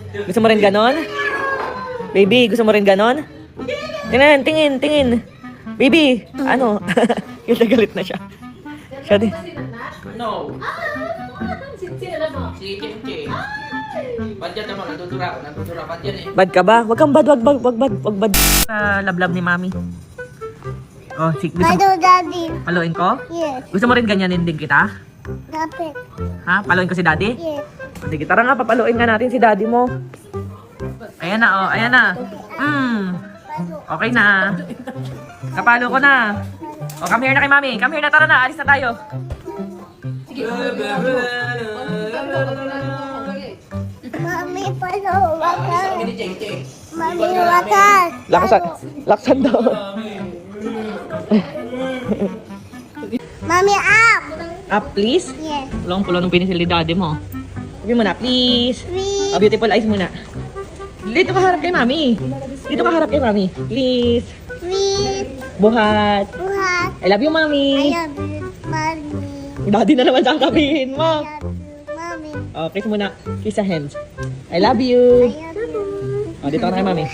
Gusto mo rin ganon? Baby, gusto mo rin ganon? Tingnan, tingin. Baby, ano? Yung galit na siya. Siya din. No. Si Kimchi. Bad yan naman, natutura. Bad yan eh. Bad ka ba? Wag kang bad, wag bad. Lablab ni Mami. Oh, gusto mo Daddy. paluin ko? Yes. Gusto mo rin ganyanin din kita? Dapat. Ha? Paluin ko si Daddy? Yes. Sige, tara nga, papaluin nga natin si Daddy mo. Ayan na, oh, ayan na. Okay na. Kapalo ko na. Oh, come here na kay Mami. Come here na, tara na. Alis na tayo. Mami, wakas. Mami, wakas. Laksan daw. Mami, up. Up, please. Yes. Pulong-pulong ng pinisil ni Daddy mo. Sabi mo na, please. Three. Oh, beautiful eyes muna. Dito ka harap kay Mami. Dito ka harap kay Mami. Please. Three. Buhat. Buhat. I love you, Mami. I love you, Mami. Daddy na naman sasabihin mo. I love you, Mami. Oh, kiss muna. Kiss sa hands. I love you. I love you. Oh, dito ka na kay Mami.